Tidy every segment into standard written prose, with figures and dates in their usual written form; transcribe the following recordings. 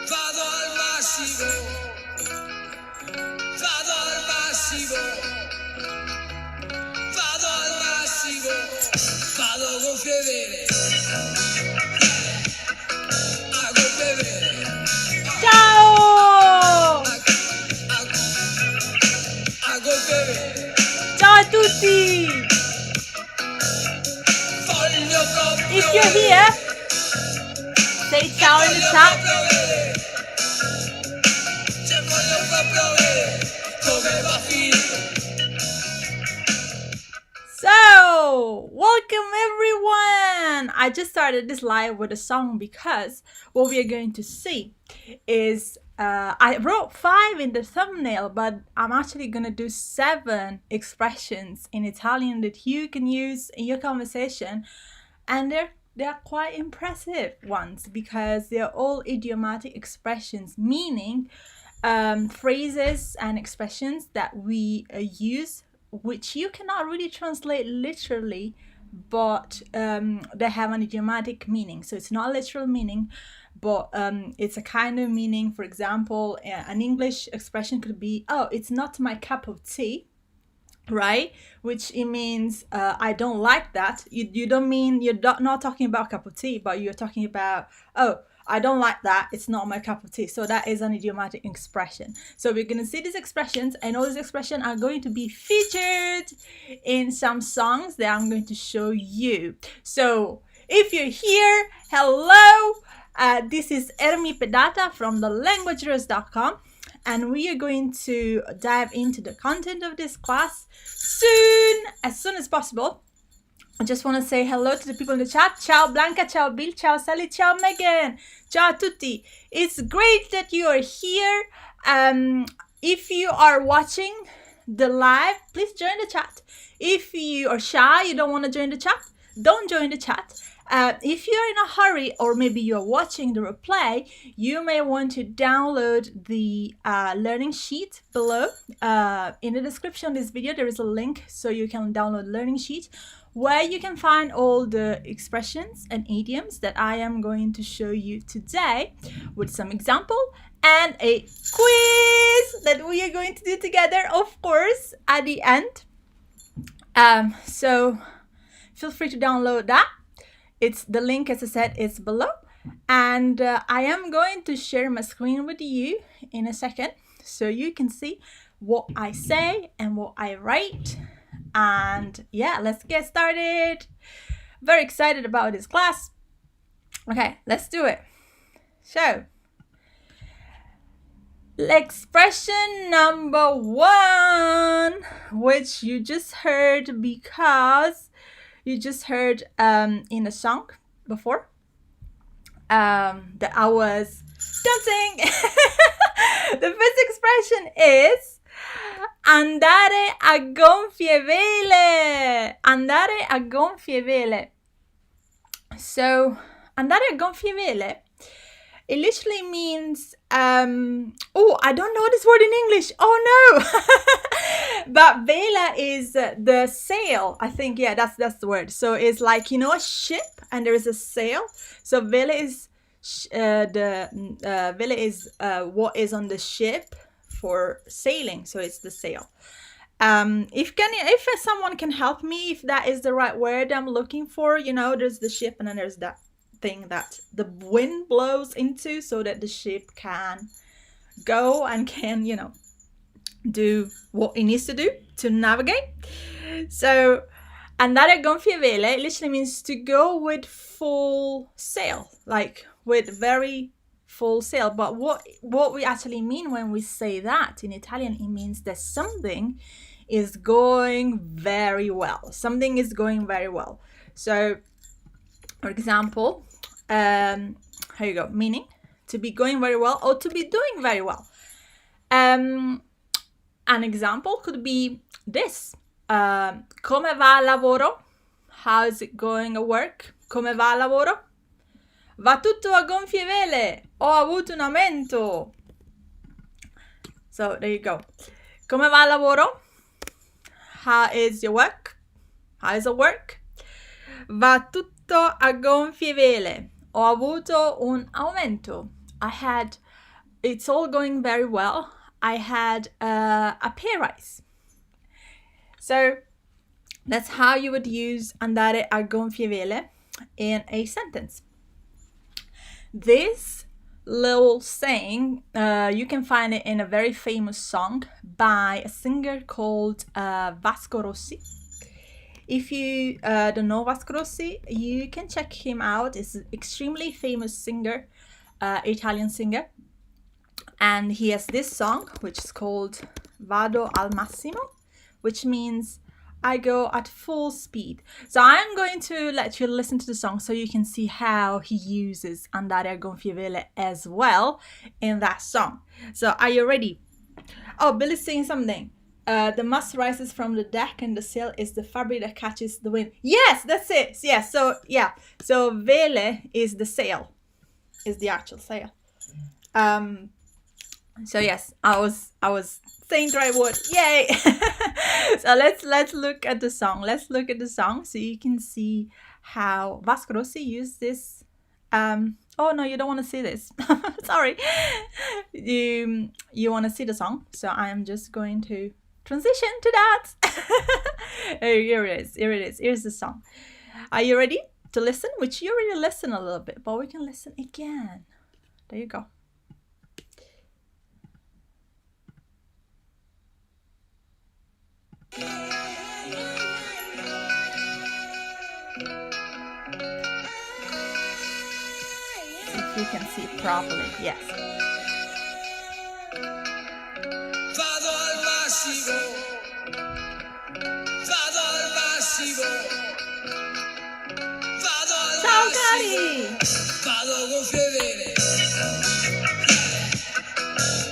Vado al massimo, vado al massimo, vado al massimo, vado con fedele, a gonfie vele, Ciao! a gonfie vele. Ciao a tutti! Voglio proprio If you're here, say ciao in the chat. Se voglio proprio vedere come va a finire. So, welcome everyone! I just started this live with a song because what we are going to see is I wrote 5 in the thumbnail, but I'm actually going to do 7 expressions in Italian that you can use in your conversation, and they're quite impressive ones because they're all idiomatic expressions, meaning phrases and expressions that we use which you cannot really translate literally, but they have an idiomatic meaning. So it's not a literal meaning, but it's a kind of meaning. For example, an English expression could be, oh, it's not my cup of tea, right? Which it means I don't like that. You don't mean, you're not talking about a cup of tea, but you're talking about, oh, I don't like that, it's not my cup of tea. So that is an idiomatic expression. So we're going to see these expressions, and all these expressions are going to be featured in some songs that I'm going to show you. So if you're here, hello, this is Ermy Pedata from thelanguageheroes.com, and we are going to dive into the content of this class as soon as possible. I just want to say hello to the people in the chat. Ciao Blanca, ciao Bill, ciao Sally, ciao Megan, ciao a tutti. It's great that you are here. If you are watching the live, please join the chat. If you are shy, you don't want to join the chat, don't join the chat. If you're in a hurry, or maybe you're watching the replay, you may want to download the learning sheet below. In the description of this video, there is a link so you can download learning sheet where you can find all the expressions and idioms that I am going to show you today, with some example and a quiz that we are going to do together, of course, at the end. So feel free to download that. It's the link, as I said, is below, and I am going to share my screen with you in a second so you can see what I say and what I write. And yeah, let's get started. Very excited about this class. Okay, let's do it. So, expression number 1, which you just heard because you just heard in a song before that I was dancing. The first expression is andare a gonfie vele. Andare a gonfie vele. So, andare a gonfie vele, it literally means, oh, I don't know this word in English. Oh no. But vela is the sail. I think, yeah, that's the word. So it's like, you know, a ship and there is a sail. So vela is vela is what is on the ship for sailing. So it's the sail. If someone can help me, if that is the right word I'm looking for, you know, there's the ship and then there's that thing that the wind blows into so that the ship can go and can, you know, do what it needs to do to navigate. So andare a gonfie vele literally means to go with full sail, like with very full sail. But what we actually mean when we say that in Italian, it means that something is going very well. Something is going very well. So, for example, here you go, meaning to be going very well or to be doing very well. An example could be this. Come va al lavoro? How is it going at work? Come va al lavoro? Va tutto a gonfie vele. Ho avuto un aumento. So there you go. Come va al lavoro? How is your work? How is it work? Va tutto a gonfie vele. Ho avuto un aumento. It's all going very well. I had a pay rise. So that's how you would use andare a gonfie vele in a sentence. This little saying, you can find it in a very famous song by a singer called Vasco Rossi. If you don't know Vasco Rossi, you can check him out. He's an extremely famous singer, Italian singer. And he has this song, which is called Vado al massimo, which means I go at full speed. So I'm going to let you listen to the song so you can see how he uses andare a gonfie vele as well in that song. So are you ready? Oh, Billy's saying something. The mast rises from the deck and the sail is the fabric that catches the wind. Yes, that's it. Yes, so yeah. So vele is the sail, is the actual sail. So yes, I was saying the right word. Yay! So let's look at the song. Let's look at the song so you can see how Vasco Rossi used this. Oh no, you don't want to see this. Sorry. You want to see the song, so I am just going to transition to that. Here it is. Here it is. Here's the song. Are you ready to listen? Which you already listened a little bit, but we can listen again. There you go. If you can see it properly, yes. Vado al massimo, vado al massimo, vado al Ciao massimo, cari! vado a gonfie vele,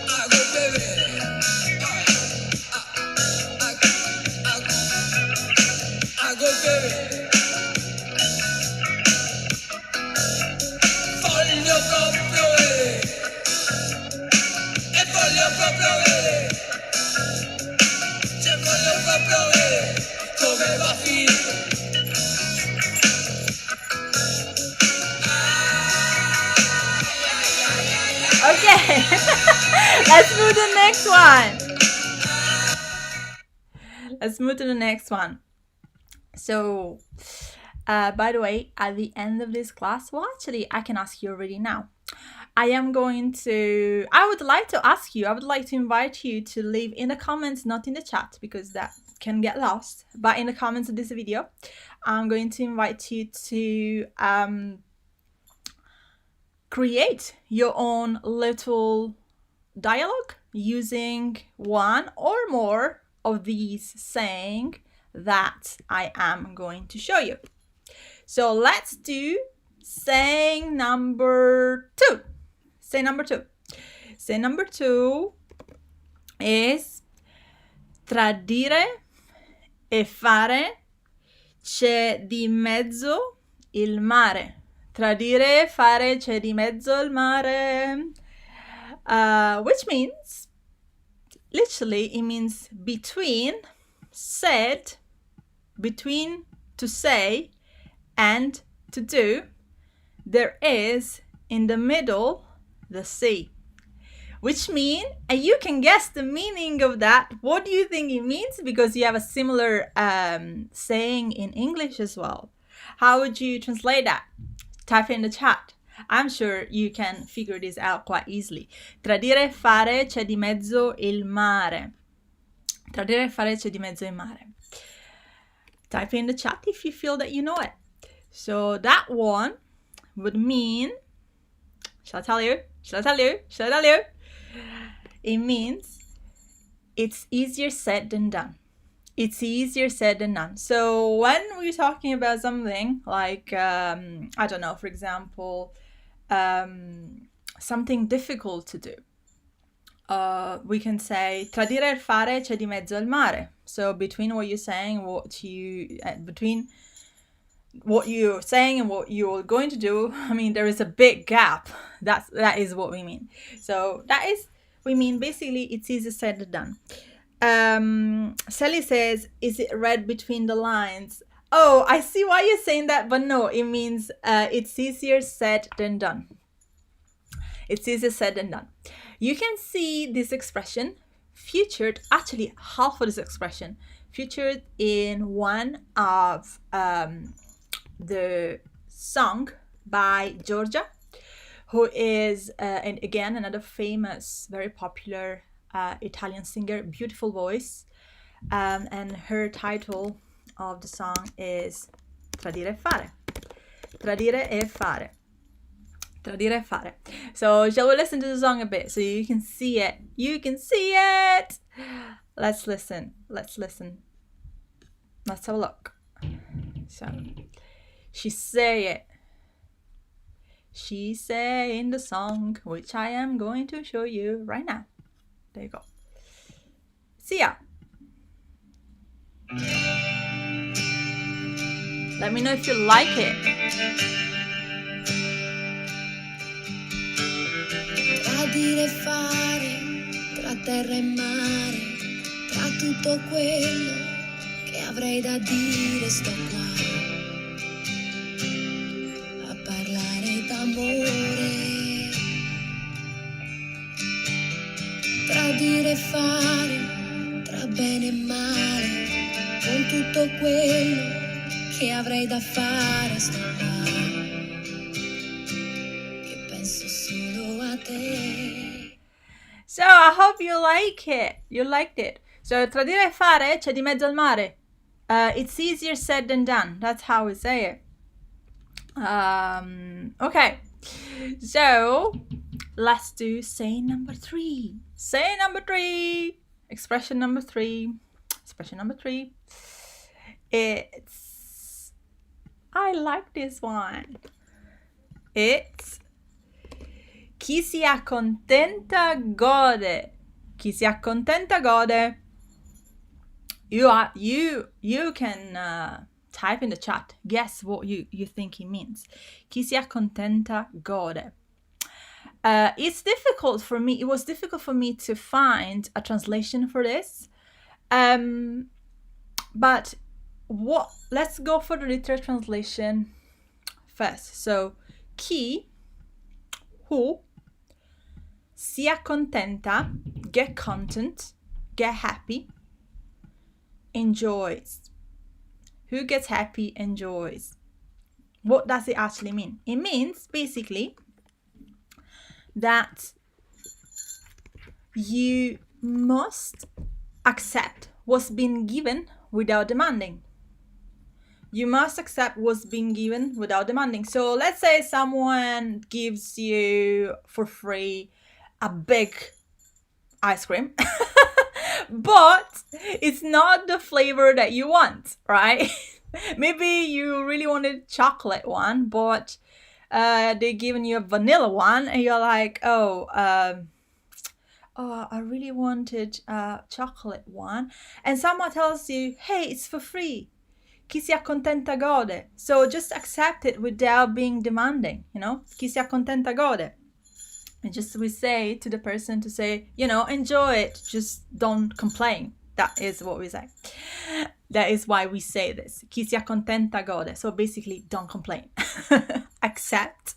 a gonfie vele, a gonfie vele. Voglio proprio vedere, e voglio proprio vedere, cioè voglio proprio vedere come va a finire. Okay, let's move to the next one. Let's move to the next one. So, by the way, at the end of this class, well, actually, I can ask you already now. I would like to ask you, I would like to invite you to leave in the comments, not in the chat, because that can get lost, but in the comments of this video, I'm going to invite you to create your own little dialogue using one or more of these saying that I am going to show you. So let's do saying number 2. Say number 2. Say number 2 is tradire e fare c'è di mezzo il mare. Tradire, fare, c'è di mezzo il mare. Which means, literally, it means between, said, between to say and to do, there is in the middle the sea. Which mean, and you can guess the meaning of that. What do you think it means? Because you have a similar saying in English as well. How would you translate that? Type in the chat. I'm sure you can figure this out quite easily. Tradire e fare c'è di mezzo il mare. Tradire e fare c'è di mezzo il mare. Type in the chat if you feel that you know it. So that one would mean, shall I tell you? Shall I tell you? Shall I tell you? It means it's easier said than done. It's easier said than done. So when we're talking about something like, I don't know, for example, something difficult to do, we can say tradire e fare c'è di mezzo il mare. So between what you're saying, between what you're saying and what you're going to do, I mean, there is a big gap. That is what we mean. So that is, we mean basically it's easier said than done. Sally says, is it read between the lines? Oh, I see why you're saying that, but no, it means it's easier said than done. It's easier said than done. You can see this expression featured, actually half of this expression featured in one of the song by Georgia, who is, and again, another famous, very popular Italian singer, beautiful voice. And her title of the song is Tradire e fare. Tradire e fare. Tradire e fare. So shall we listen to the song a bit so you can see it? You can see it! Let's listen. Let's listen. Let's have a look. So she say it. She say in the song, which I am going to show you right now. There you go. See ya. Let me know if you like it. Tra dire e fare, tra terra e mare, tra tutto quello che avrei da dire sto qua a parlare d'amore. Tra dire e fare, tra bene e male, con tutto quello che avrei da fare sto qua che penso solo a te. So I hope you like it. You liked it. So tra dire e fare c'è di mezzo al mare. It's easier said than done. That's how we say it. Okay. So let's do saying number 3. Saying number 3. Expression number 3. Expression number 3. It's, I like this one. It's chi si accontenta gode. Chi si accontenta gode. You can type in the chat. Guess what you think it means. Chi si accontenta gode. It's difficult for me. It was difficult for me to find a translation for this. But let's go for the literal translation first. So chi, who, si accontenta, get content, get happy, enjoys. Who gets happy, enjoys. What does it actually mean? It means basically that you must accept what's been given without demanding. You must accept what's been given without demanding. So let's say someone gives you for free a big ice cream, but it's not the flavor that you want, right? Maybe you really wanted chocolate one, but they're giving you a vanilla one, and you're like, oh, I really wanted a chocolate one, and someone tells you, hey, it's for free. Chi si accontenta gode. So just accept it without being demanding, you know? Chi si accontenta gode. And just we say to the person to say, you know, enjoy it, just don't complain. That is what we say. That is why we say this. Chi si accontenta gode. So basically, don't complain. Accept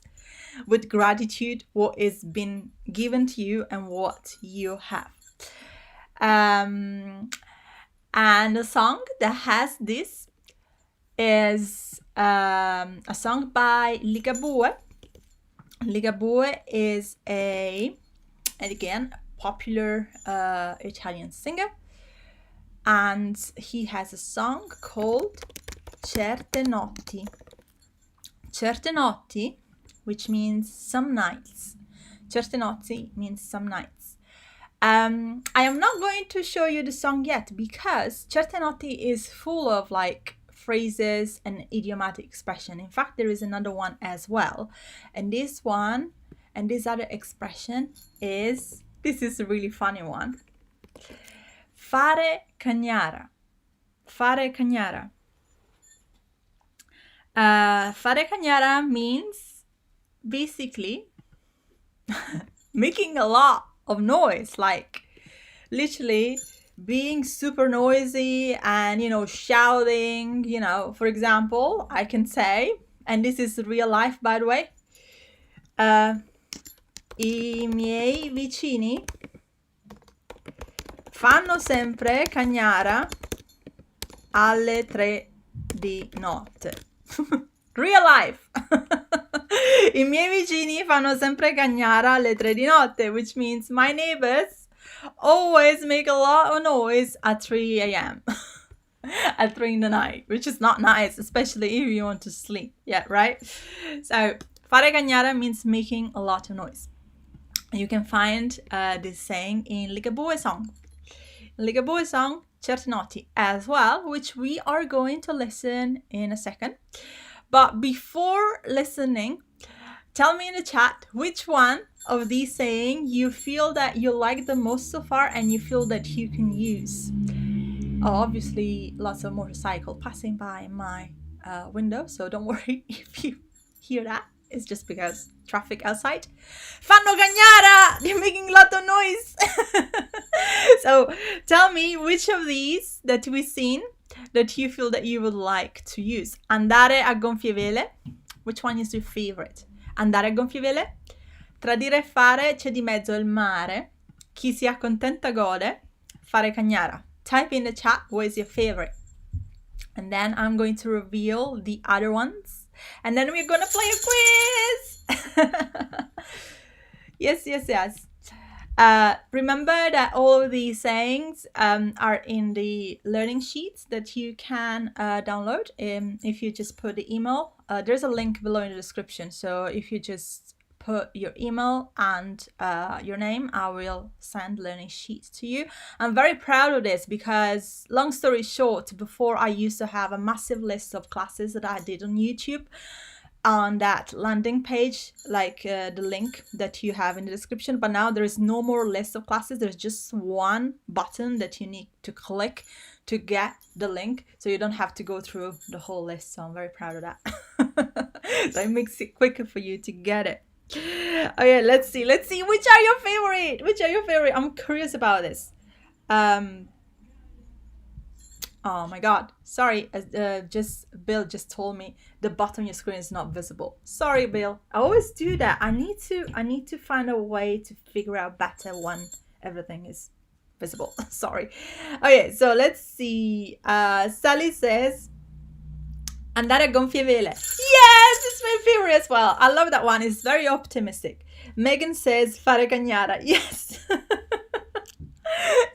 with gratitude what is been given to you and what you have. And the song that has this is a song by Ligabue. Ligabue is and again, popular Italian singer. And he has a song called Certe notti. Certe notti, which means some nights. Certe notti means some nights. I am not going to show you the song yet because Certe notti is full of like phrases and idiomatic expression. In fact, there is another one as well. And this one and this other expression this is a really funny one. Fare cagnara. Fare cagnara. Fare cagnara means basically making a lot of noise, like literally being super noisy and, shouting, for example, I can say, and this is real life, by the way, i miei vicini fanno sempre cagnara alle 3 di notte. Real life! I miei vicini fanno sempre cagnara alle 3 di notte, which means my neighbors always make a lot of noise at 3 a.m. at 3 in the night, which is not nice, especially if you want to sleep. Yeah, right? So, fare cagnara means making a lot of noise. You can find this saying in Ligabue song. Ligabue song, Certe notti as well, which we are going to listen in a second. But before listening, tell me in the chat which one of these sayings you feel that you like the most so far and you feel that you can use. Obviously, lots of motorcycle passing by my window, so don't worry if you hear that. It's just because traffic outside. Fanno cagnara! They're making a lot of noise. So tell me which of these that we've seen that you feel that you would like to use. Andare a gonfie vele. Which one is your favorite? Andare a gonfie vele. Tradire e fare, c'è di mezzo il mare. Chi si accontenta gode. Fare cagnara. Type in the chat what is your favorite. And then I'm going to reveal the other ones. And then we're going to play a quiz. Yes. Remember that all of these sayings are in the learning sheets that you can download if you just put the email. There's a link below in the description. So if you just put your email and your name, I will send learning sheets to you. I'm very proud of this because, long story short, before I used to have a massive list of classes that I did on YouTube on that landing page, like the link that you have in the description. But now there is no more list of classes. There's just one button that you need to click to get the link, so you don't have to go through the whole list. So I'm very proud of that. So it makes it quicker for you to get it. Okay, let's see which are your favorite. I'm curious about this. Oh my god, sorry, Bill just told me the bottom of your screen is not visible. Sorry, Bill. I always do that. I need to find a way to figure out better when everything is visible. Sorry. Okay, so let's see. Sally says andare a gonfie vele. Yes, it's my favorite as well. I love that one. It's very optimistic. Megan says fare cagnara. Yes.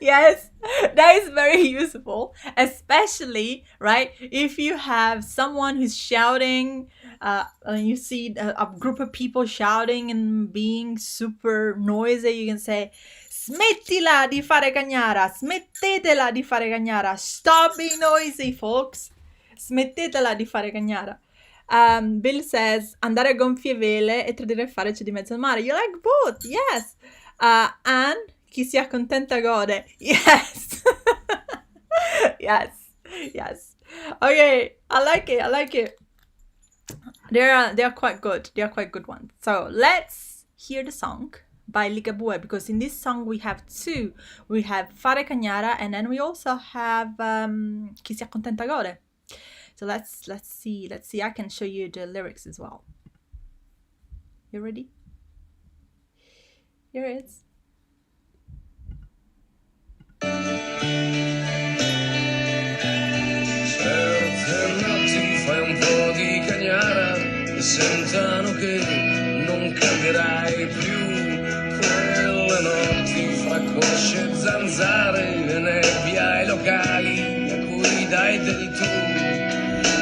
Yes, that is very useful, especially, right, if you have someone who's shouting and you see a group of people shouting and being super noisy. You can say smettila di fare cagnara, smettetela di fare cagnara, stop being noisy, folks, smettetela di fare cagnara. Bill says andare a gonfie vele e tradire e fare c'è di mezzo al mare. You like both? Yes. And chi si accontenta gode. Yes. Yes. Okay, I like it. They're quite good. They're quite good ones. So let's hear the song by Ligabue, because in this song we have two. We have fare cagnara and then we also have chi si accontenta gode. So let's see. I can show you the lyrics as well. You ready? Here it is. Certe notti fai un po' di cagnara e sentano che non cambierai più. Quelle notti fra cosce e zanzare e nebbia ai locali a cui dai del tu.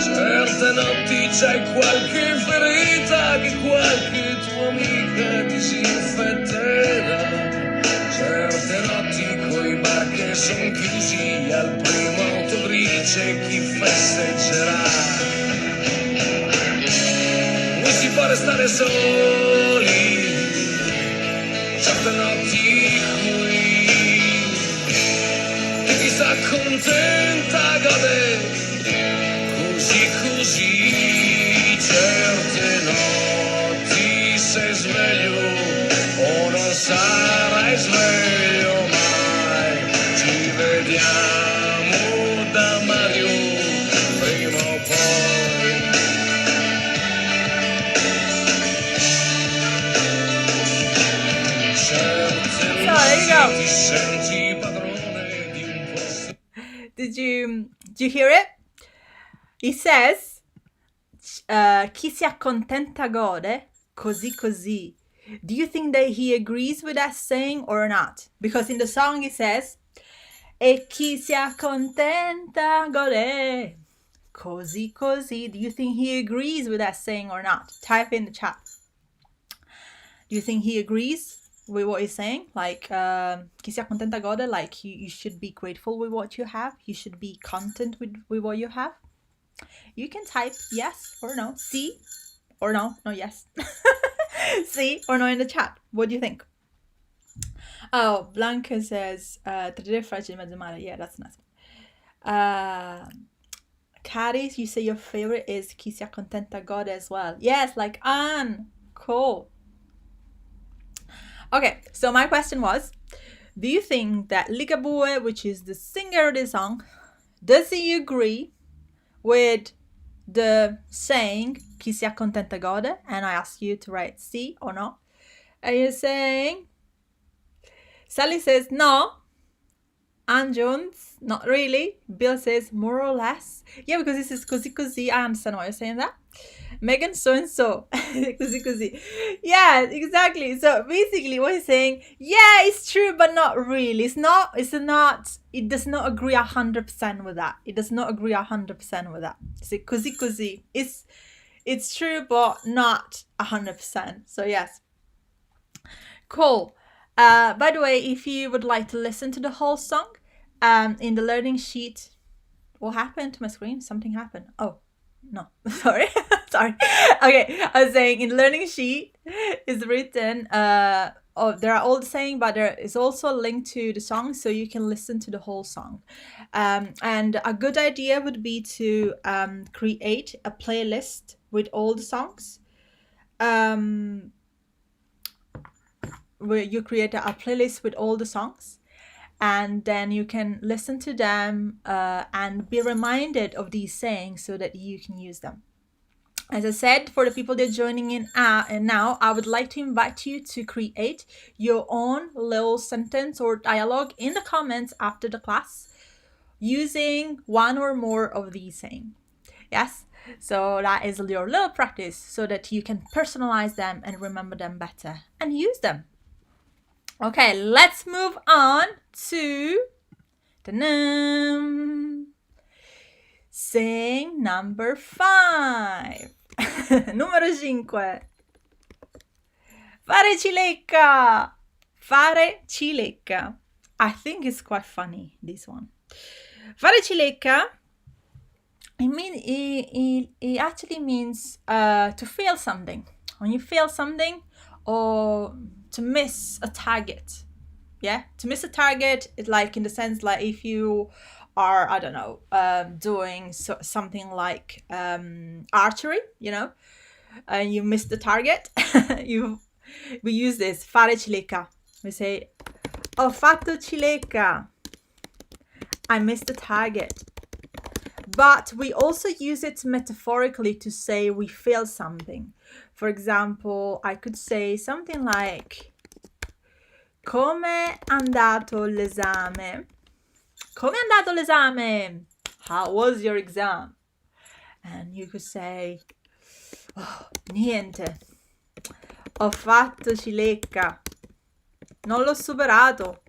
Certe notti c'hai qualche ferita che qualche tua amica ti si infetterà. Certe notti coi bar che son chiusi al primo autogrice chi festeggerà. Non si può restare soli, certe notti qui, e chi s'accontenta gode, così, certe notti sei sveglio o non sarai sveglio mai, ci vediamo Did you hear it? He says, chi si accontenta gode, così così. Do you think that he agrees with that saying or not? Because in the song it says, e chi si accontenta gode, così così. Do you think he agrees with that saying or not? Type in the chat. Do you think he agrees with what he's saying? Like, chi si accontenta gode, like you should be grateful with what you have. You should be content with what you have. You can type yes or no, sì or no, yes. Sí or no in the chat. What do you think? Oh, Blanca says, tradere facile mezzo male. Yeah, that's nice. Caris, you say your favorite is chi si accontenta God as well. Yes, like Anne. Cool. Okay, so my question was, do you think that Ligabue, which is the singer of the song, does he agree with the saying chi si accontenta gode? And I ask you to write sì or no. And you're saying, Sally says no. Anne Jones, not really. Bill says more or less. Yeah, because this is così così. I understand why you're saying that. Megan so and so. Così così. Yeah, exactly. So basically what he's saying, yeah, it's true, but not really. It does not agree 100% with that. It does not agree 100% with that. So così così. It's true, but not 100%. So yes. Cool. By the way, if you would like to listen to the whole song, in the learning sheet, what happened to my screen? Something happened. Oh, no, sorry. Sorry. Okay, I was saying in the learning sheet is written, there are all the saying, but there is also a link to the song, so you can listen to the whole song. And a good idea would be to create a playlist with all the songs. Where you create a playlist with all the songs, and then you can listen to them and be reminded of these sayings so that you can use them. As I said, for the people that are joining in and now, I would like to invite you to create your own little sentence or dialogue in the comments after the class using one or more of these sayings. Yes, so that is your little practice so that you can personalize them and remember them better and use them. Okay, let's move on to saying number 5. Numero 5. Fare cilecca. Fare cilecca. I think it's quite funny, this one. Fare cilecca, it actually means to fail something. When you fail something or to miss a target. Yeah, to miss a target is like in the sense like if you are, I don't know, doing something like archery, you know, and you miss the target. We use this, fare cilecca. We say, ho fatto cilecca. I missed the target. But we also use it metaphorically to say we failed something. For example, I could say something like, come è andato l'esame? Come è andato l'esame? How was your exam? And you could say, oh, niente. Ho fatto cilecca. Non l'ho superato.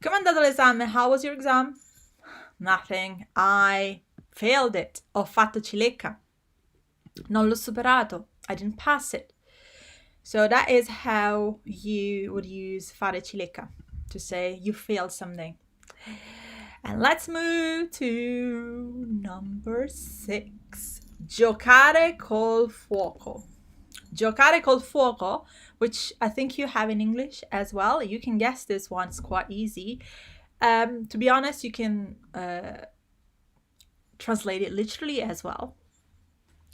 Come è andato l'esame? How was your exam? Nothing. I failed it. Ho fatto cilecca. Non l'ho superato. I didn't pass it. So that is how you would use fare cilecca, to say you failed something. And let's move to number 6. Giocare col fuoco. Giocare col fuoco, which I think you have in English as well. You can guess this one, it's quite easy. To be honest, you can translate it literally as well.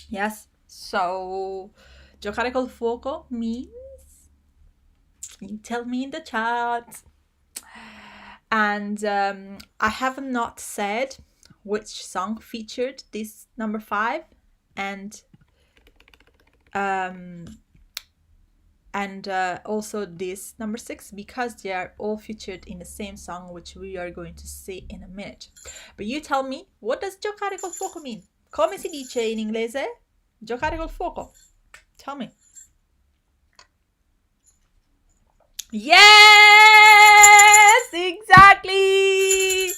Yes, so giocare col fuoco means, you tell me in the chat. And I have not said which song featured this number 5, and and also this number 6, because they are all featured in the same song, which we are going to see in a minute. But you tell me, what does giocare col fuoco mean? Come si dice in inglese? Giocare col fuoco. Tell me. Yes, exactly.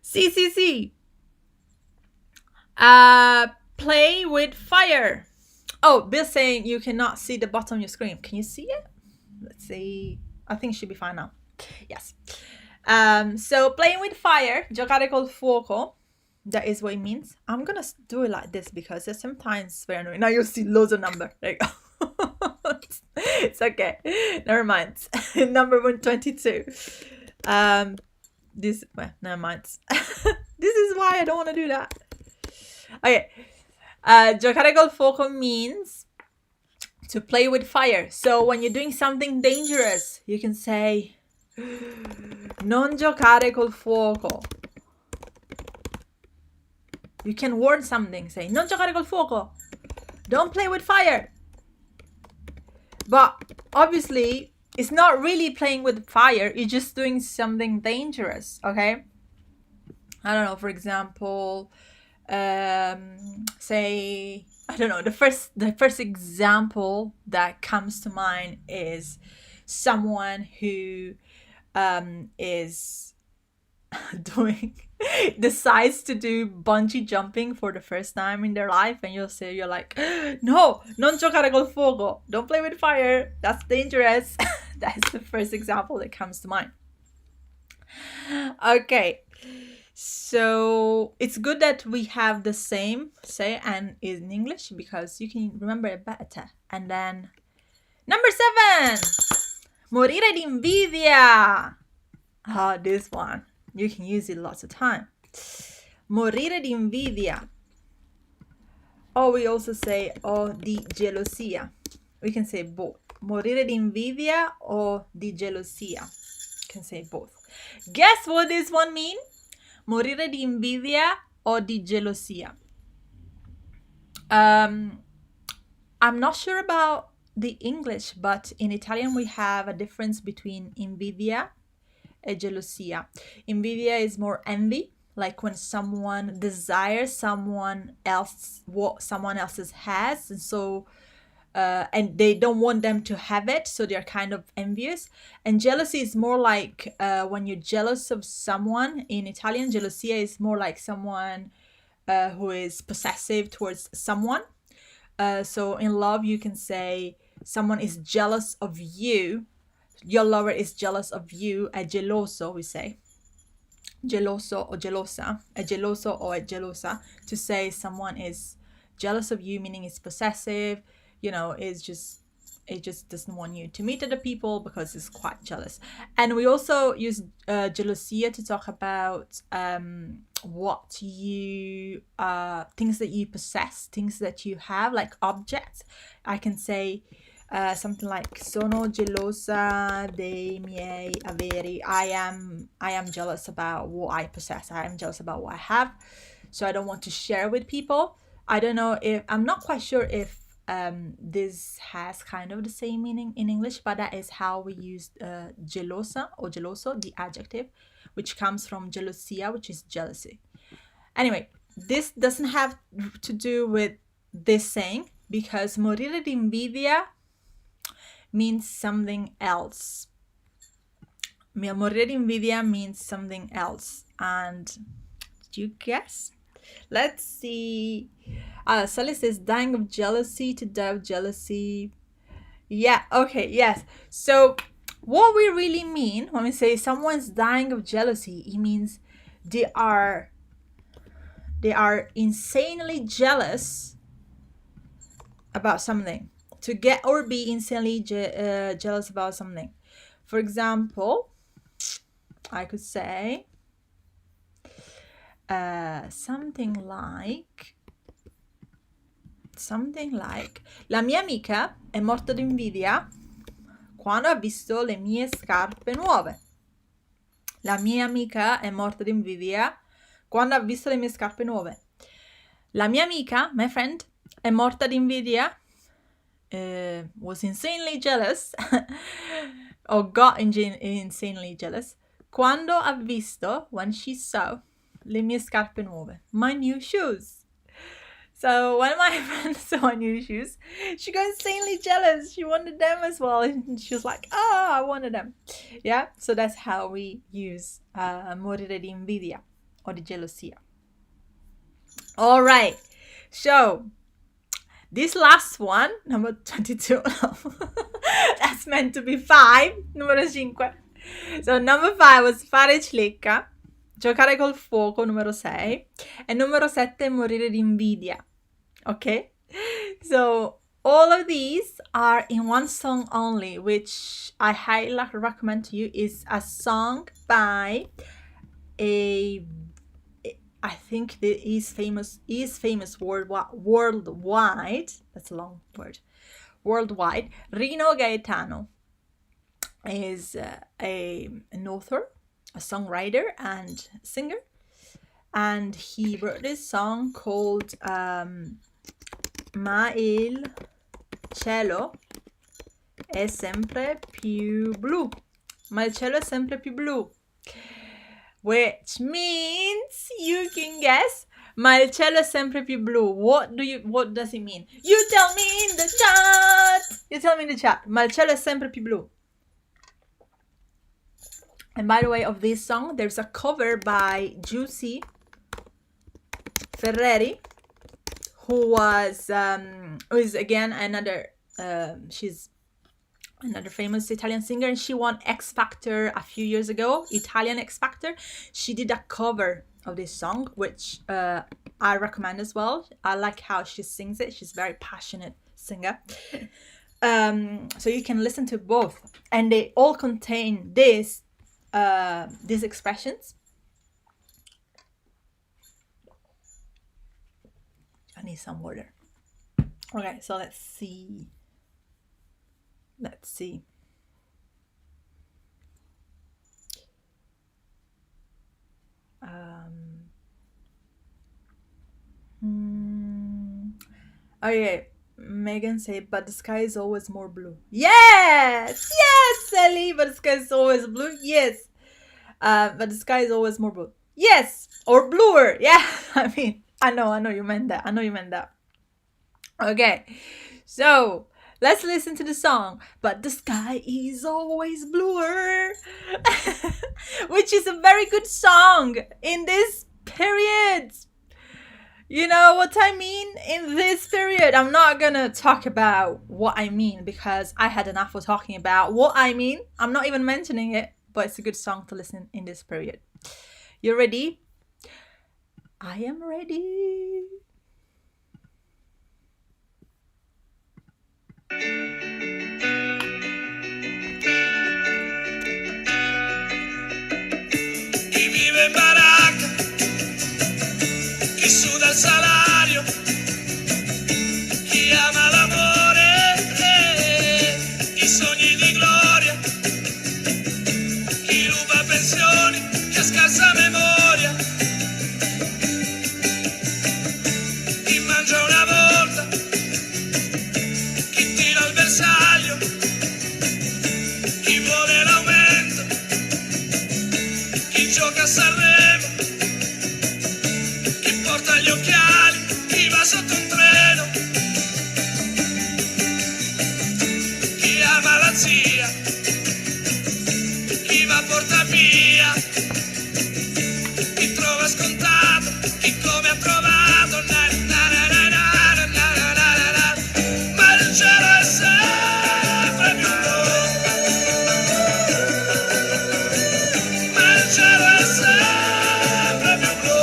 C. Play with fire. Oh, Bill's saying you cannot see the bottom of your screen. Can you see it? Let's see. I think it should be fine now. Yes. So playing with fire, giocare col fuoco. That is what it means. I'm gonna do it like this because it's sometimes very annoying. Now you'll see loads of numbers. There you go. It's okay. Never mind. Number 122. Never mind. This is why I don't want to do that. Okay. Giocare col fuoco means to play with fire. So when you're doing something dangerous, you can say non giocare col fuoco. You can warn something, say non giocare col fuoco. Don't play with fire. But obviously, it's not really playing with fire. You're just doing something dangerous, okay? I don't know, for example, say, I don't know, the first example that comes to mind is someone who is decides to do bungee jumping for the first time in their life, and you're like, no, non giocare col fuoco, don't play with fire, that's dangerous. That's the first example that comes to mind. Okay, so it's good that we have the same say and in English because you can remember it better. And then number 7, morire d'invidia. Oh, this one. You can use it lots of time. Morire d'invidia. Or we also say di gelosia. We can say both. Morire d'invidia or di gelosia. You can say both. Guess what this one means? Morire d'invidia or di gelosia. I'm not sure about the English, but in Italian we have a difference between invidia and gelosia. Invidia is more envy, like when someone desires someone else, what someone else's has, and so and they don't want them to have it, so they're kind of envious. And jealousy is more like when you're jealous of someone. In Italian, gelosia is more like someone who is possessive towards someone. So in love, you can say someone is jealous of you. Your lover is jealous of you. È geloso, we say. Geloso or gelosa. È geloso or è gelosa. To say someone is jealous of you, meaning it's possessive. You know, it just doesn't want you to meet other people because it's quite jealous. And we also use gelosia to talk about what you things that you possess, things that you have, like objects. I can say something like sono gelosa dei miei averi. I am jealous about what I possess. I am jealous about what I have, so I don't want to share with people. I'm not quite sure if this has kind of the same meaning in English, but that is how we use gelosa or geloso, the adjective, which comes from gelosia, which is jealousy. Anyway, this doesn't have to do with this saying because morire d'invidia means something else. Morire d'invidia means something else. And did you guess? Let's see. Sally says dying of jealousy, to die of jealousy. Yeah, okay, yes. So what we really mean when we say someone's dying of jealousy, it means they are insanely jealous about something. To get or be insanely jealous about something. For example, I could say something like la mia amica è morta d'invidia quando ha visto le mie scarpe nuove. La mia amica è morta d'invidia quando ha visto le mie scarpe nuove. La mia amica, my friend, è morta d'invidia was insanely jealous or got insanely jealous quando ha visto, when she saw, le mie scarpe nuove, my new shoes. So when my friend saw my new shoes, she got insanely jealous. She wanted them as well. And she was like, oh, I wanted them. Yeah, so that's how we use morire di invidia or di gelosia. All right, so this last one, number 22, that's meant to be 5, numero 5. So number 5 was fare clecca, giocare col fuoco, numero 6, e numero 7 morire di invidia. Okay, so all of these are in one song only, which I highly recommend to you. Is a song by I think that is famous worldwide. That's a long word. Worldwide, Rino Gaetano is an author, a songwriter, and singer, and he wrote this song called Ma il cielo è sempre più blu. Ma il cielo è sempre più blu. Which means, you can guess, ma il cielo è sempre più blu. What does it mean? You tell me in the chat. Ma il cielo è sempre più blu. And by the way, of this song, there's a cover by Giusy Ferreri, who is again another, she's another famous Italian singer, and she won X Factor a few years ago, Italian X Factor. She did a cover of this song, which I recommend as well. I like how she sings it. She's a very passionate singer. So you can listen to both, and they all contain these expressions. I need some water. Okay, so let's see. Okay, Megan said, but the sky is always more blue. Yes, Ellie, but the sky is always blue. Yes, but the sky is always more blue. Yes, or bluer. Yeah, I mean, I know you meant that. Okay, so let's listen to the song. But the sky is always bluer, which is a very good song in this period. You know what I mean? In this period, I'm not gonna talk about what I mean because I had enough of talking about what I mean. I'm not even mentioning it, but it's a good song to listen in this period. You ready? I am ready. Chi vive in baracca, chi suda il salario, chi ama l'amore, i sogni di gloria, chi ruba pensioni, chi ha scarsa memoria, chi mangia una volta, chi tira il bersaglio, chi vuole l'aumento, chi gioca a Sanremo, chi porta gli occhiali, chi va sotto un treno, chi ama la zia, chi va a porta via, chi trova scontato, chi come ha trovato, ma il cielo è sempre più blu, ma il cielo è sempre più blu.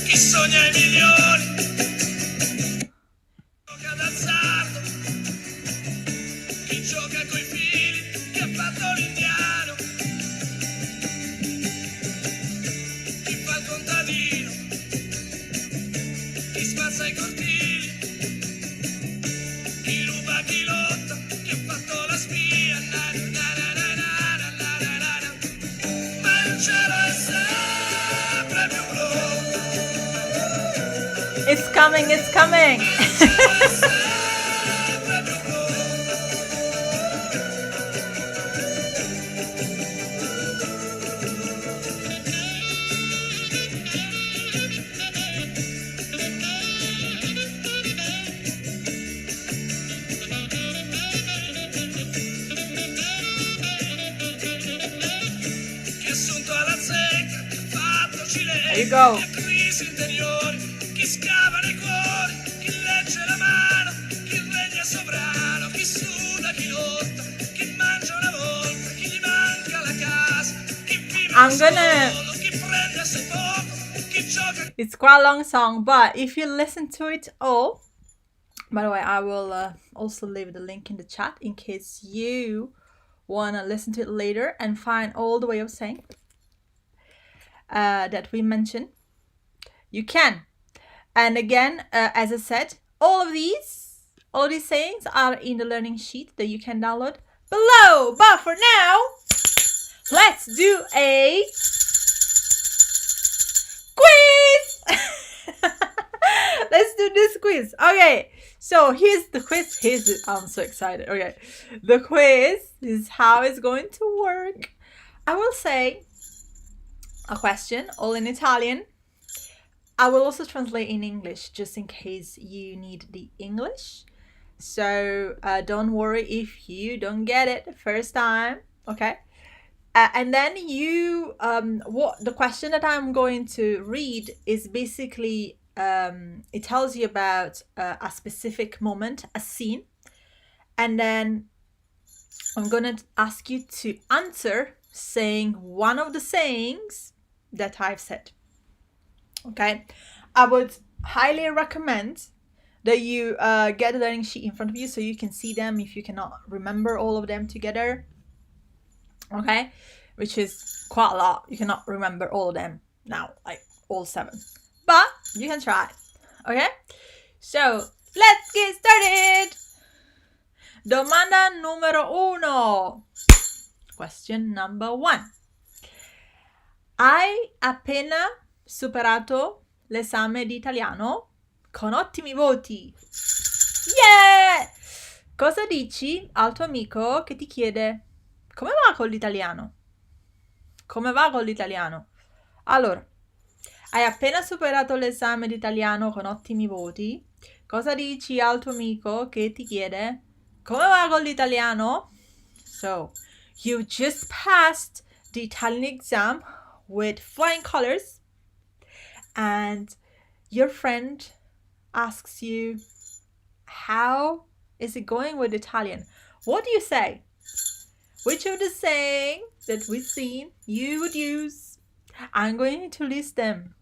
Chi sogna i milioni, gioca d'azzardo, chi gioca coi fili, chi ha fatto l'indiano, chi fa il contadino, chi spazza i cortili, chi ruba, chi lotta, chi ha fatto la spia, ma il cielo è sempre più blu. It's coming, it's coming. There you go. I'm gonna... It's quite a long song, but if you listen to it all, by the way, I will also leave the link in the chat in case you want to listen to it later and find all the way of saying that we mentioned. You can. And again, as I said, all these sayings are in the learning sheet that you can download below. But for now, let's do a quiz. Let's do this quiz. Okay, so here's the quiz. I'm so excited. Okay, the quiz is how it's going to work. I will say a question, all in Italian. I will also translate in English just in case you need the English. So don't worry if you don't get it the first time, okay? And then what the question that I'm going to read is basically, it tells you about a specific moment, a scene. And then I'm going to ask you to answer saying one of the sayings that I've said. Okay, I would highly recommend that you get a learning sheet in front of you so you can see them if you cannot remember all of them together. Okay, which is quite a lot. You cannot remember all of them now, like all 7, but you can try. Okay, so let's get started. Domanda numero 1. Question number 1. Hai appena superato l'esame di italiano con ottimi voti. Yeah! Cosa dici al tuo amico che ti chiede come va con l'italiano? Come va con l'italiano? Allora, hai appena superato l'esame di italiano con ottimi voti. Cosa dici al tuo amico che ti chiede come va con l'italiano? So, you just passed the Italian exam with flying colors. And your friend asks you, how is it going with Italian? What do you say? Which of the saying that we've seen you would use? I'm going to list them.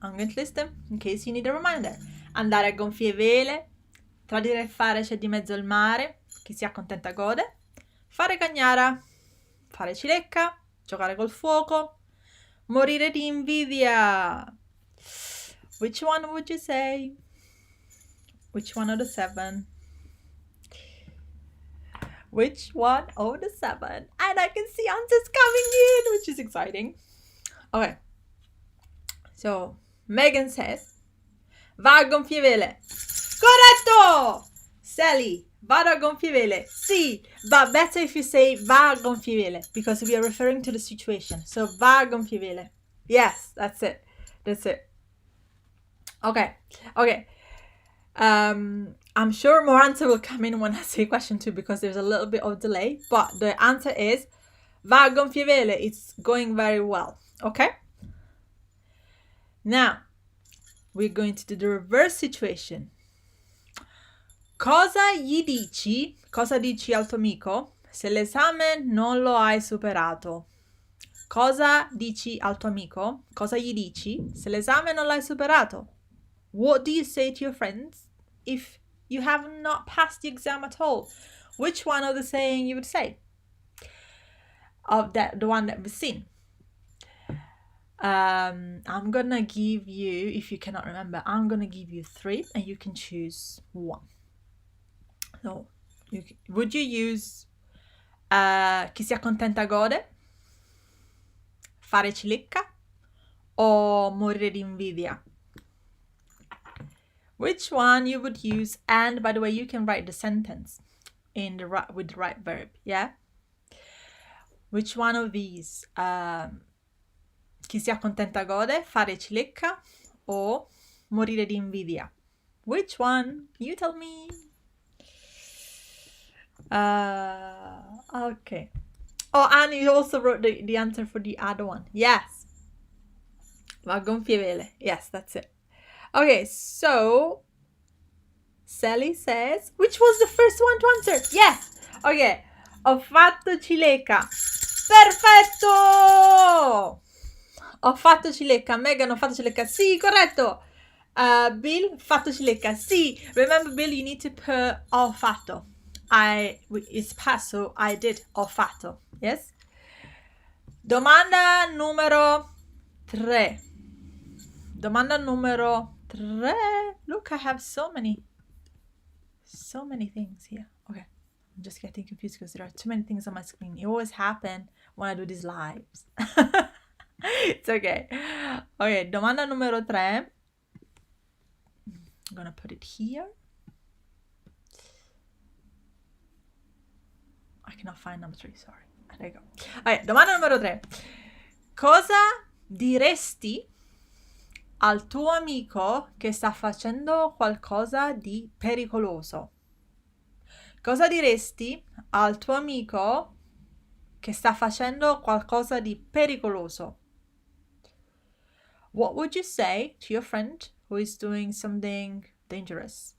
In case you need a reminder. Andare a gonfie vele, tradire e fare c'è di mezzo il mare, chi si accontenta gode, fare cagnara, fare cilecca, giocare col fuoco, morire di invidia. Which one would you say? Which one of the 7? Which one of the 7? And I can see answers coming in, which is exciting. Okay. So, Megan says, va a gonfie vele. Corretto! Sally, vado a gonfie vele. Sì, but better if you say va a gonfie vele because we are referring to the situation. So, va a gonfie vele. Yes, that's it. Okay. I'm sure more answer will come in when I say question 2 because there's a little bit of delay. But the answer is va a gonfie vele. It's going very well. Okay? Now, we're going to do the reverse situation. Cosa gli dici? Cosa dici al tuo amico se l'esame non lo hai superato? Cosa dici al tuo amico? Cosa gli dici se l'esame non l'hai superato? What do you say to your friends if you have not passed the exam at all? Which one of the saying you would say? Of the one that we've seen. I'm gonna give you, if you cannot remember, I'm gonna give you 3 and you can choose one. So, would you use chi si accontenta gode, fare cilecca o morire di invidia? which one you would use. And by the way, you can write the sentence with the right verb, yeah? Which one of these? Chi si accontenta gode, fare cilecca, o morire di invidia? Which one? You tell me. Okay. Oh, and you also wrote the answer for the other one. Yes. Va gonfie vele. Yes, that's it. Okay, so Sally says, which was the first one to answer? Yes. Okay. Ho fatto cilecca. Perfetto! Ho fatto cilecca. Megan, ho fatto cilecca. Sì, corretto. Bill, fatto cilecca. Sì. Remember, Bill, you need to put ho fatto. It's past, so I did. Ho fatto. Yes? Domanda numero 3. Domanda numero 3. Look, I have so many things here. Okay. I'm just getting confused because there are too many things on my screen. It always happens when I do these lives. It's okay. Okay, domanda numero 3. I'm gonna put it here. I cannot find number 3, sorry. There you go. Okay, domanda numero 3. Cosa diresti al tuo amico che sta facendo qualcosa di pericoloso? Cosa diresti al tuo amico che sta facendo qualcosa di pericoloso? What would you say to your friend who is doing something dangerous?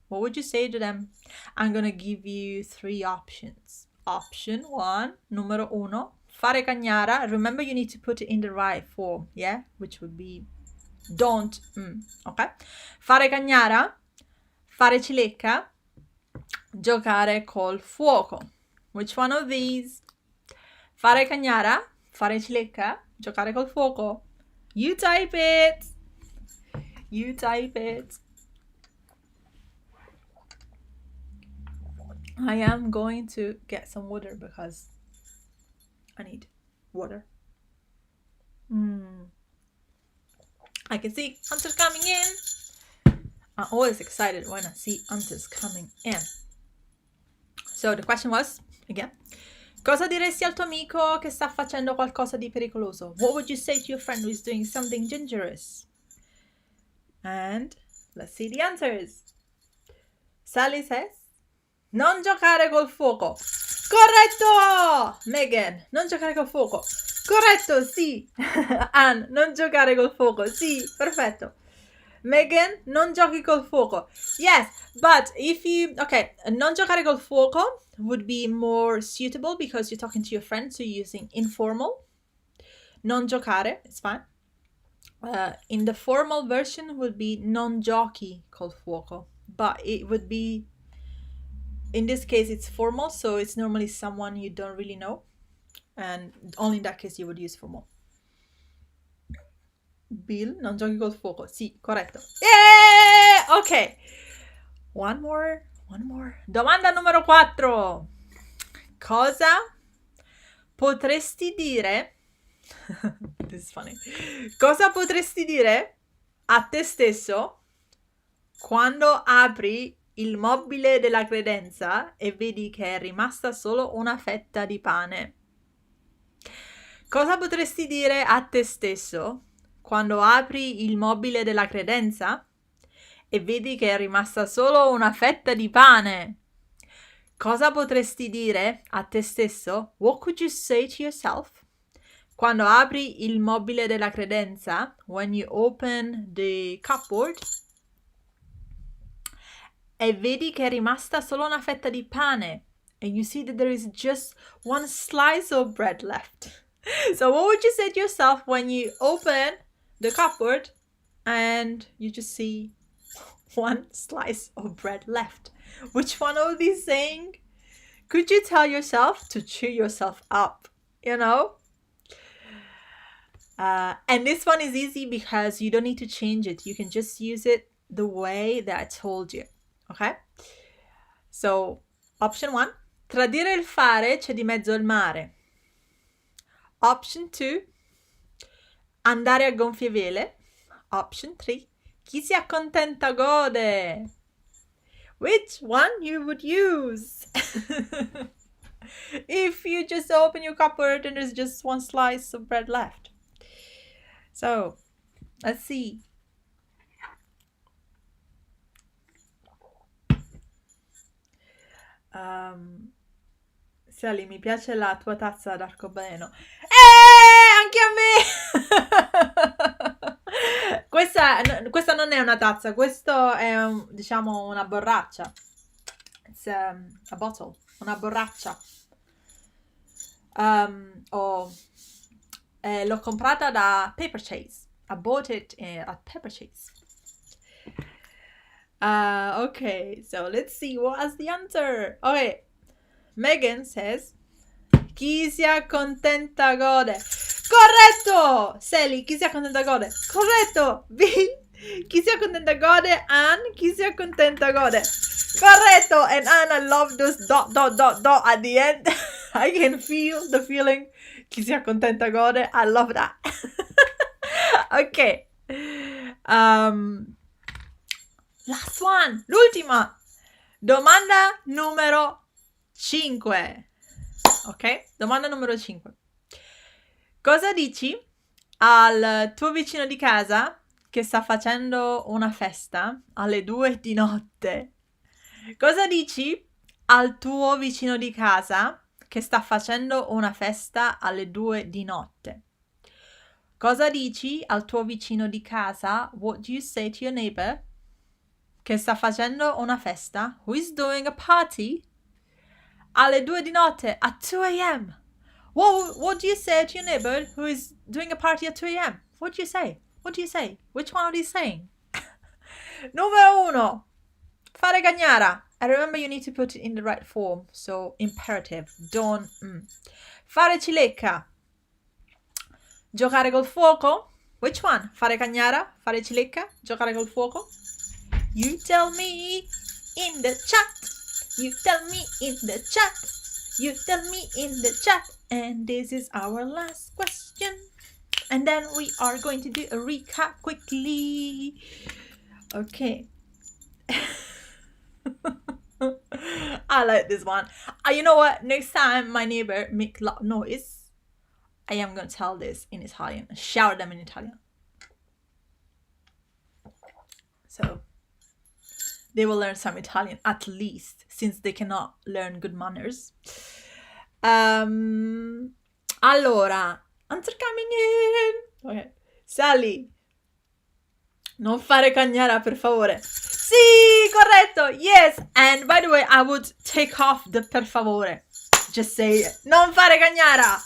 What would you say to them? I'm gonna give you 3 options. Option 1, numero 1, fare cagnara. Remember, you need to put it in the right form, yeah? Which would be don't, okay? Fare cagnara, fare cilecca, giocare col fuoco. Which one of these? Fare cagnara, fare cilecca, giocare col fuoco. You type it. You type it. I am going to get some water because I need water. I can see answers coming in. I'm always excited when I see answers coming in. So the question was, again, cosa diresti al tuo amico che sta facendo qualcosa di pericoloso? What would you say to your friend who is doing something dangerous? And let's see the answers. Sally says, non giocare col fuoco. Corretto! Megan, non giocare col fuoco. Corretto, sì. Anne, non giocare col fuoco. Sì, perfetto. Megan, non giochi col fuoco. Yes, but if you... Okay, non giocare col fuoco would be more suitable because you're talking to your friend, so you're using informal. Non giocare, it's fine. In the formal version would be non giochi col fuoco. But it would be... In this case, it's formal, so it's normally someone you don't really know. And only in that case you would use formal. Bill, non giochi col fuoco. Sì, corretto. Yeah! Ok. One more. Domanda numero 4. Cosa potresti dire... This is funny. Cosa potresti dire a te stesso quando apri il mobile della credenza e vedi che è rimasta solo una fetta di pane? Cosa potresti dire a te stesso quando apri il mobile della credenza e vedi che è rimasta solo una fetta di pane? Cosa potresti dire a te stesso? What could you say to yourself quando apri il mobile della credenza? When you open the cupboard e vedi che è rimasta solo una fetta di pane and you see that there is just one slice of bread left. So what would you say to yourself when you open the cupboard and you just see one slice of bread left? Which one of these saying could you tell yourself to cheer yourself up, you know? And this one is easy because you don't need to change it. You can just use it the way that I told you, okay? So, option 1, tradire il fare c'è di mezzo il mare. Option 2, andare a gonfie vele. Option 3, Chi si accontenta gode. Which one you would use? If you just open your cupboard and there's just one slice of bread left. So, let's see. Sally, mi piace la tua tazza d'arcobaleno. Anche a me! questa non è una tazza, questo è diciamo una borraccia. It's a bottle, una borraccia. L'ho comprata da Paper Chase. I bought it at Paper Chase. Okay, so let's see what is the answer. Okay, Megan says, chi si accontenta gode. Corretto! Sally, chi si accontenta gode. Corretto! Bill, chi si accontenta gode. Anne, chi si accontenta gode. Corretto! And Anne, I love those ... at the end. I can feel the feeling. Chi si accontenta gode. I love that. Okay. Last one, l'ultima. Domanda numero 5. Ok? Domanda numero 5. Cosa dici al tuo vicino di casa che sta facendo una festa alle 2 di notte? Cosa dici al tuo vicino di casa che sta facendo una festa alle 2 di notte? Cosa dici al tuo vicino di casa? What do you say to your neighbor? Che sta facendo una festa? Who is doing a party? Alle 2 di notte, at 2 a.m. What do you say to your neighbor who is doing a party at 2 a.m.? What do you say? What do you say? Which one are you saying? Numero 1. Fare cagnara. And remember, you need to put it in the right form. So, imperative. Don't. Fare cilecca. Giocare col fuoco. Which one? Fare cagnara? Fare cilecca? Giocare col fuoco? You tell me in the chat. You tell me in the chat. You tell me in the chat. And this is our last question. And then we are going to do a recap quickly. Okay. I like this one. You know what? Next time my neighbor make loud noise, I am going to tell this in Italian. Shout them in Italian. So they will learn some Italian at least, since they cannot learn good manners. Allora, answer coming in. Okay. Sally, non fare cagnara, per favore. Sì, corretto. Yes. And by the way, I would take off the per favore. Just say it. Non fare cagnara.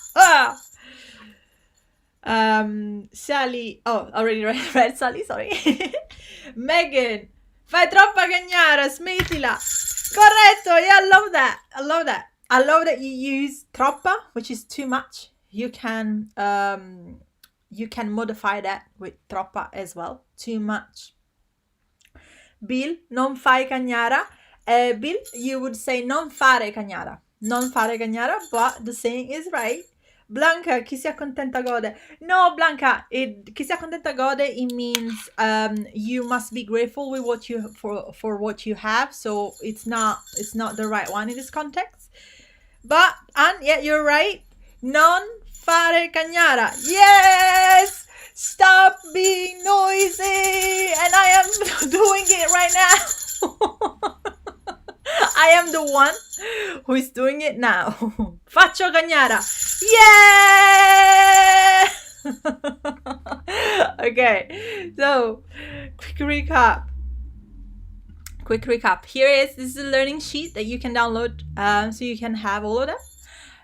Sally. Oh, already read Sally. Sorry. Megan. Fai troppa cagnara, smettila. Corretto, yeah, I love that. I love that. I love that you use troppa, which is too much. You can modify that with troppa as well. Too much. Bill, non fai cagnara. Bill, you would say non fare cagnara. Non fare cagnara, but the saying is right. Blanca, chi si accontenta gode. No, Blanca, chi si accontenta gode, it means you must be grateful with what you for what you have. So it's not the right one in this context. But Anne, yeah, you're right. Non fare cagnara. Yes! Stop being noisy! And I am doing it right now. I am the one who is doing it now. Faccio cagnara. Yeah! Okay, so quick recap. This is a learning sheet that you can download so you can have all of them.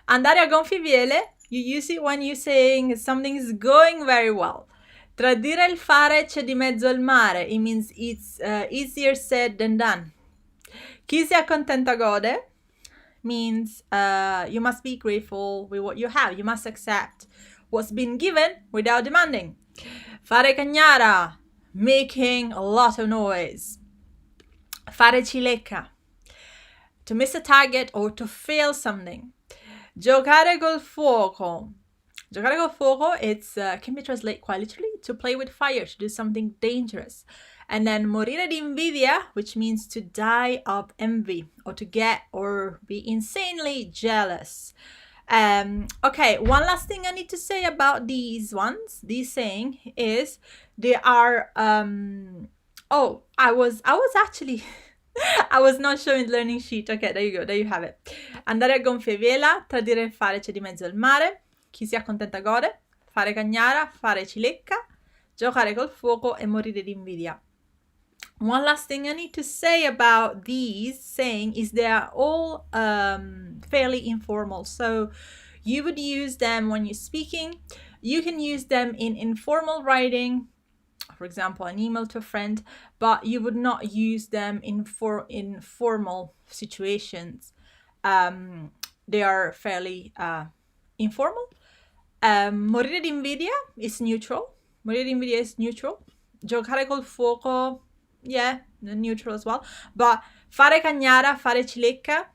Andare a gonfie vele, you use it when you're saying something is going very well. Tradire il fare, c'è di mezzo il mare. It means it's easier said than done. Chi si accontenta gode means you must be grateful with what you have. You must accept what's been given without demanding. Fare cagnara, making a lot of noise. Fare cilecca, to miss a target or to fail something. Giocare col fuoco. Giocare col fuoco, it's can be translated quite literally, to play with fire, to do something dangerous. And then morire di invidia, which means to die of envy or to get or be insanely jealous. Okay, one last thing I need to say about these ones, this saying is they are I was actually I was not showing the learning sheet. Okay, there you go, there you have it. Andare a gonfie vela, tradire il fare c'è di mezzo il mare, chi si accontenta gode, fare cagnara, fare cilecca, giocare col fuoco e morire di invidia. One last thing I need to say about these saying is they are all fairly informal. So you would use them when you're speaking. You can use them in informal writing, for example, an email to a friend, but you would not use them in formal situations. They are fairly informal. Morire di invidia is neutral. Morire di invidia is neutral. Giocare col fuoco, yeah, neutral as well. But fare cagnara, fare cilecca,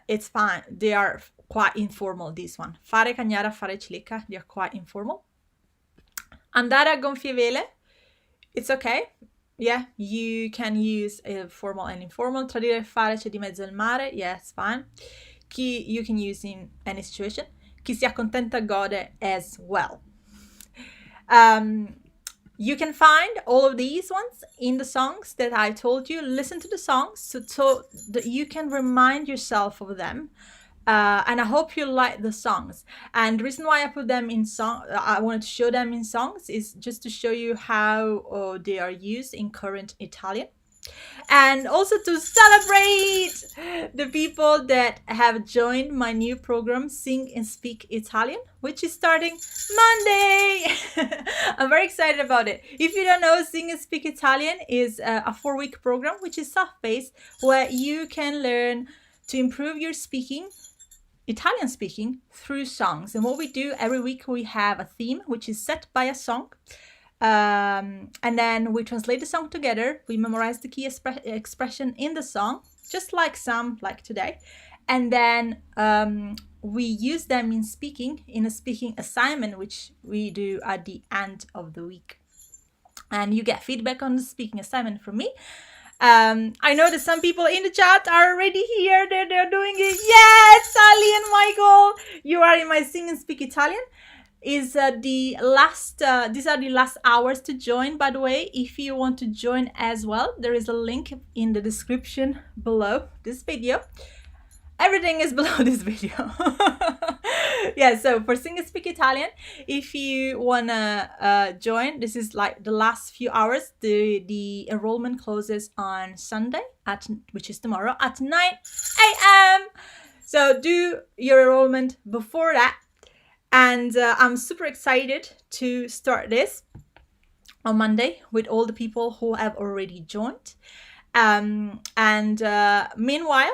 it's fine. They are quite informal, this one. Fare cagnara, fare cilecca, they are quite informal. Andare a gonfie vele, it's okay. Yeah, you can use a formal and informal. Tradire il fare c'è di mezzo il mare, yeah, it's fine. You can use in any situation. Chi si accontenta gode as well. You can find all of these ones in the songs that I told you. Listen to the songs so that you can remind yourself of them. And I hope you like the songs. And the reason why I put them in I wanted to show them in songs is just to show you how they are used in current Italian. And also to celebrate the people that have joined my new program, Sing and Speak Italian, which is starting Monday. I'm very excited about it. If you don't know, Sing and Speak Italian is a 4-week program, which is self-paced, where you can learn to improve your Italian speaking through songs. And what we do every week, we have a theme which is set by a song. And then we translate the song together. We memorize the key expression in the song, just like today. And then we use them in a speaking assignment, which we do at the end of the week. And you get feedback on the speaking assignment from me. I know that some people in the chat are already here. They're doing it. Yes, Sally and Michael, you are in my Sing and Speak Italian. These are the last hours to join, by the way. If you want to join as well, there is a link in the description below this video. Everything is below this video. Yeah, so for Sing and Speak Italian, if you wanna join, this is like the last few hours. The enrollment closes on Sunday, which is tomorrow, at 9 a.m. So do your enrollment before that. And I'm super excited to start this on Monday with all the people who have already joined. Meanwhile,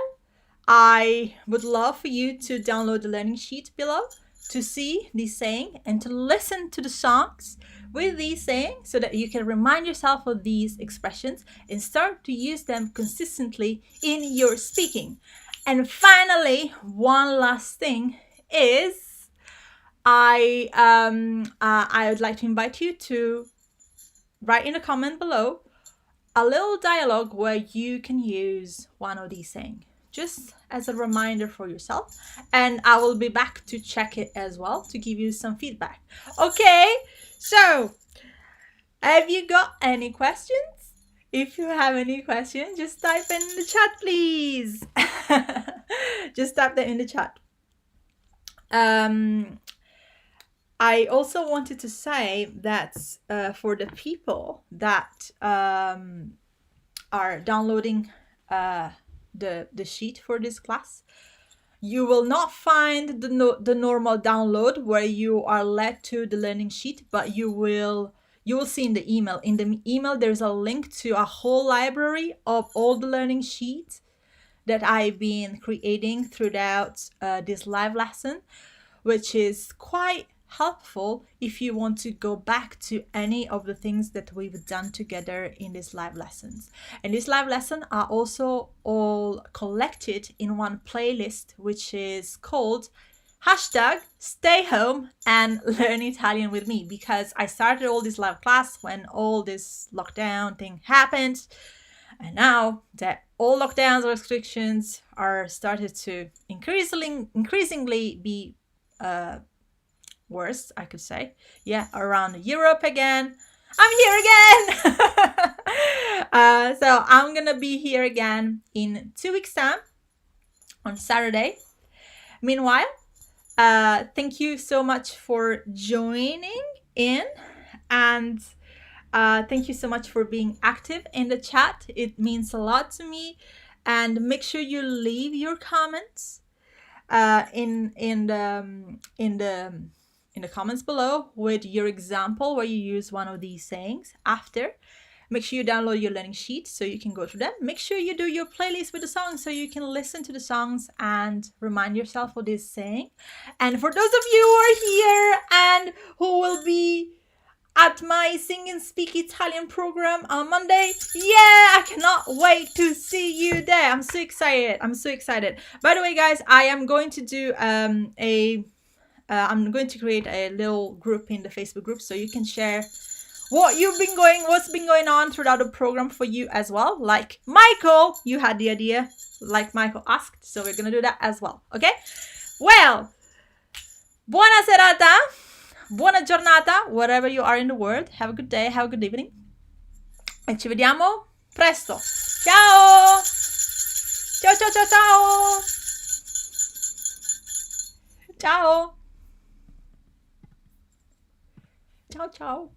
I would love for you to download the learning sheet below to see these saying and to listen to the songs with these saying so that you can remind yourself of these expressions and start to use them consistently in your speaking. And finally, one last thing is I would like to invite you to write in a comment below a little dialogue where you can use one of these saying, just as a reminder for yourself. And I will be back to check it as well to give you some feedback. Okay, so have you got any questions? If you have any questions, just type in the chat, please. Just type them in the chat. I also wanted to say that for the people that are downloading the sheet for this class, you will not find the normal download where you are led to the learning sheet, but you will see in the email. In the email, there's a link to a whole library of all the learning sheets that I've been creating throughout this live lesson, which is quite helpful if you want to go back to any of the things that we've done together in these live lessons. And these live lessons are also all collected in one playlist, which is called Hashtag stay home and learn Italian with me, because I started all this live class when all this lockdown thing happened. And now that all lockdowns or restrictions are started to increasingly be worse, I could say. Yeah, around Europe again. I'm here again! So I'm gonna be here again in 2 weeks' time on Saturday. Meanwhile, thank you so much for joining in, and thank you so much for being active in the chat. It means a lot to me. And make sure you leave your comments in the comments below with your example where you use one of these sayings. After, make sure you download your learning sheet so you can go through them. Make sure you do your playlist with the songs so you can listen to the songs and remind yourself of this saying. And for those of you who are here and who will be at my Sing and Speak Italian program on Monday, yeah, I cannot wait to see you there. I'm so excited. By the way, guys, I am going to do I'm going to create a little group in the Facebook group so you can share what's been going on throughout the program for you as well. Like Michael, you had the idea, like Michael asked, so we're gonna do that as well. Okay? Well, buona serata, buona giornata, wherever you are in the world. Have a good day, have a good evening, e ci vediamo presto. Ciao! Ciao ciao ciao ciao! Ciao! Ciao ciao.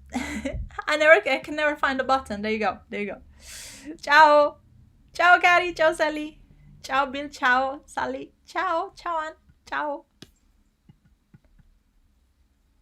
I can never find the button. There you go. Ciao. Ciao Cari, ciao Sally. Ciao Bill, ciao Sally. Ciao, ciao Ann. Ciao.